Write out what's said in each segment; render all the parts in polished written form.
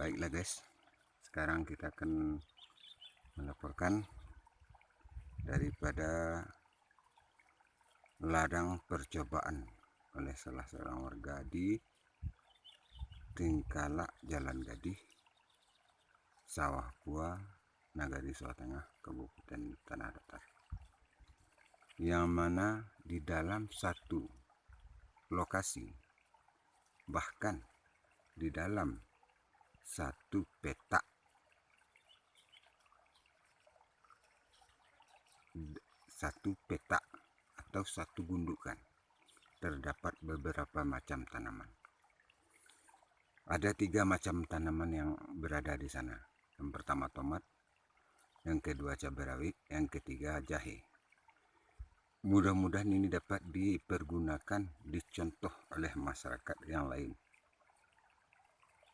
Baiklah guys, sekarang kita akan melaporkan daripada ladang percobaan oleh salah seorang warga di Tingkalak Jalan Gadih, Sawah Pua, Nagari Sawah Tengah, Kabupaten Tanah Datar, yang mana di dalam satu lokasi, bahkan di dalam satu petak atau satu gundukan terdapat beberapa macam tanaman. Ada 3 macam tanaman yang berada di sana. Yang pertama tomat, yang kedua cabai rawit, yang ketiga jahe. Mudah-mudahan ini dapat dipergunakan, dicontoh oleh masyarakat yang lain.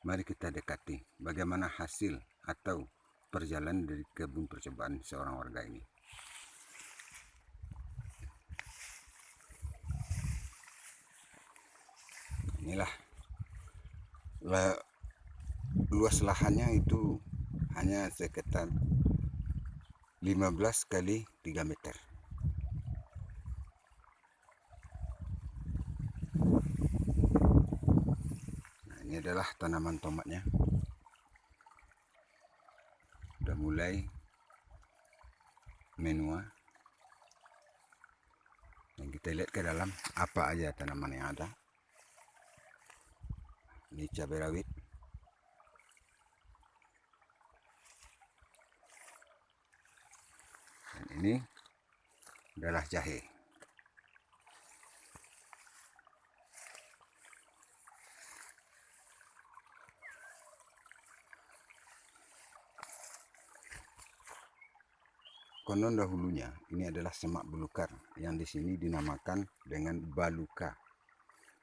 Mari kita dekati bagaimana hasil atau perjalanan dari kebun percobaan seorang warga ini. Inilah luas lahannya itu hanya sekitar 15 kali 3 meter. Nah, ini adalah tanaman tomatnya. Sudah mulai menua. Dan kita lihat ke dalam apa aja tanaman yang ada. Ini cabai rawit. Dan ini adalah jahe. Konon dahulunya ini adalah semak belukar yang di sini dinamakan dengan baluka.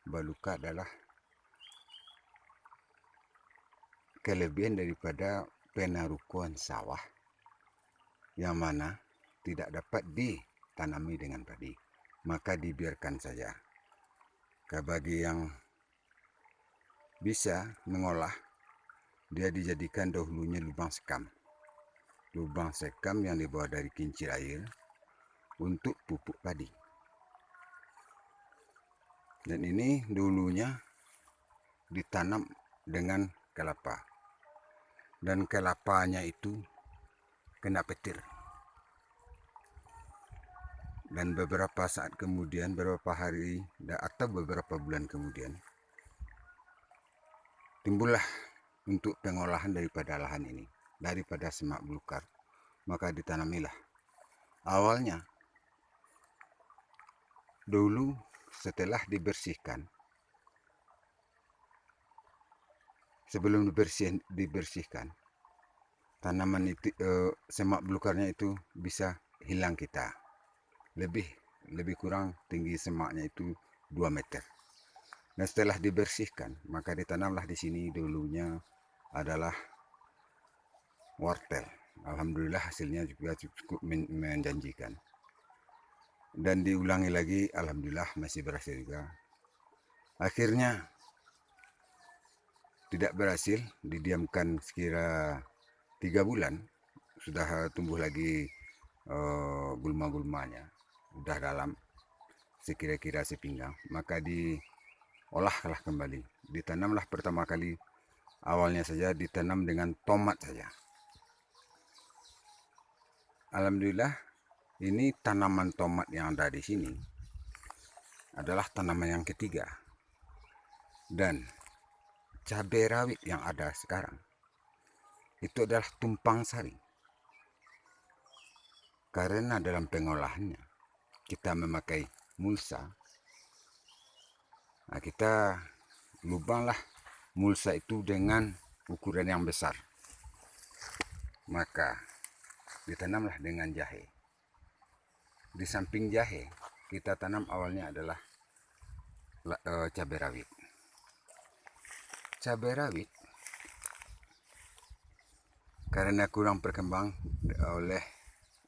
Baluka adalah kelebihan daripada penarukuan sawah yang mana tidak dapat ditanami dengan padi, maka dibiarkan saja. Bagi yang bisa mengolah, dia dijadikan dahulunya lubang sekam. Lubang sekam yang dibawa dari kincir air untuk pupuk padi. Dan ini dulunya ditanam dengan kelapa. Dan kelapanya itu kena petir. Dan beberapa saat kemudian, beberapa hari atau beberapa bulan kemudian, timbullah untuk pengolahan daripada lahan ini, daripada semak belukar, maka ditanamilah. Awalnya, dulu setelah dibersihkan, sebelum dibersihkan, tanaman itu, semak belukarnya itu bisa hilang kita. Lebih kurang tinggi semaknya itu 2 meter. Dan setelah dibersihkan, maka ditanamlah di sini dulunya adalah wortel. Alhamdulillah hasilnya juga cukup menjanjikan. Dan diulangi lagi, alhamdulillah masih berhasil juga. Akhirnya tidak berhasil, didiamkan sekira 3 bulan, sudah tumbuh lagi gulma-gulmanya, sudah dalam sekira-kira sepinggang, maka diolahlah kembali. Ditanamlah pertama kali, awalnya saja ditanam dengan tomat saja. Alhamdulillah, ini tanaman tomat yang ada di sini adalah tanaman yang ketiga. Dan cabai rawit yang ada sekarang itu adalah tumpang sari. Karena dalam pengolahannya kita memakai mulsa. Nah, kita lubanglah mulsa itu dengan ukuran yang besar. Maka ditanamlah dengan jahe. Di samping jahe, kita tanam awalnya adalah cabai rawit. Cabai rawit karena kurang berkembang oleh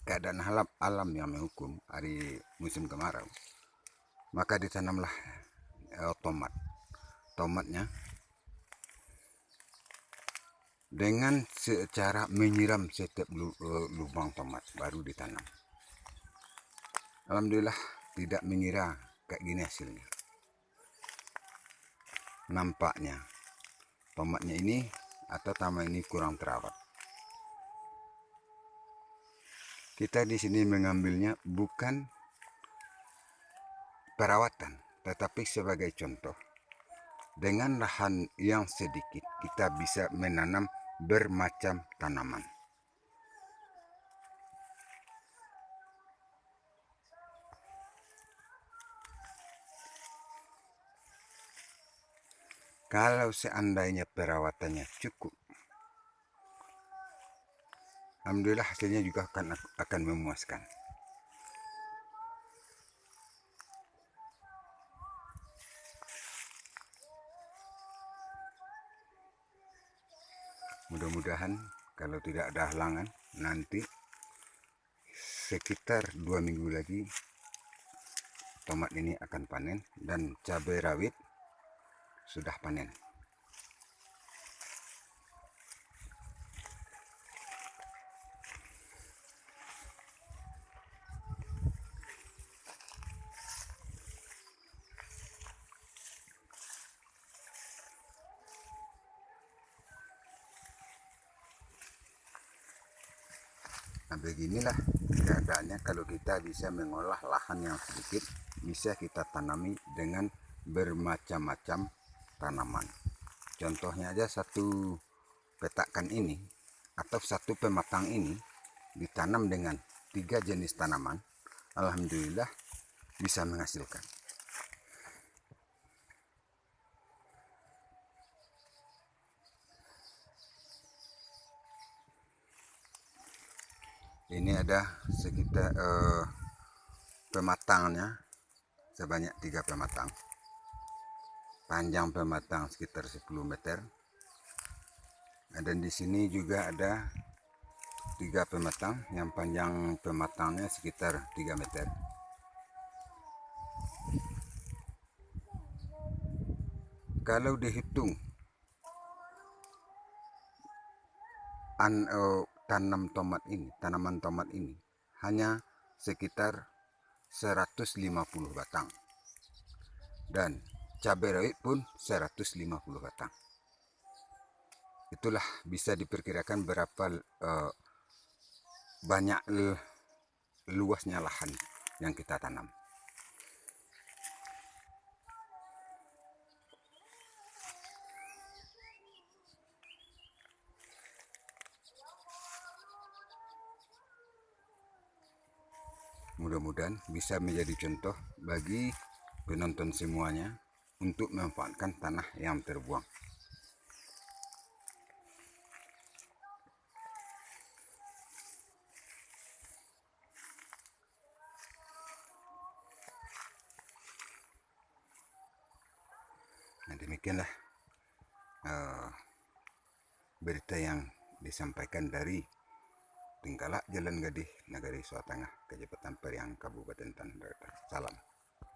keadaan alam yang menghukum hari musim kemarau, maka ditanamlah tomatnya dengan secara menyiram setiap lubang tomat baru ditanam. Alhamdulillah tidak mengira kayak gini hasilnya. Nampaknya tomatnya ini atau taman ini kurang terawat. Kita di sini mengambilnya bukan perawatan, tetapi sebagai contoh. Dengan lahan yang sedikit, kita bisa menanam bermacam tanaman. Kalau seandainya perawatannya cukup, alhamdulillah hasilnya juga akan memuaskan. Mudah-mudahan kalau tidak ada halangan, nanti sekitar 2 minggu lagi tomat ini akan panen dan cabai rawit sudah panen. Nah, beginilah keadaannya kalau kita bisa mengolah lahan yang sedikit, bisa kita tanami dengan bermacam-macam tanaman. Contohnya aja satu petakan ini atau satu pematang ini ditanam dengan 3 jenis tanaman, alhamdulillah bisa menghasilkan. Ini ada sekitar pematangnya sebanyak 3 pematang. Panjang pematang sekitar 10 meter. Dan di sini juga ada 3 pematang yang panjang pematangnya sekitar 3 meter. Kalau dihitung tanaman tomat ini hanya sekitar 150 batang, dan cabai rawit pun 150 batang. Itulah bisa diperkirakan berapa banyak luasnya lahan yang kita tanam. Mudah-mudahan bisa menjadi contoh bagi penonton semuanya untuk memanfaatkan tanah yang terbuang. Nah, demikianlah berita yang disampaikan dari Tingkalak, Jalan Gadih, Nagari Suatengah, Kejabatan Periang, Kabupaten Tanah Datar. Salam.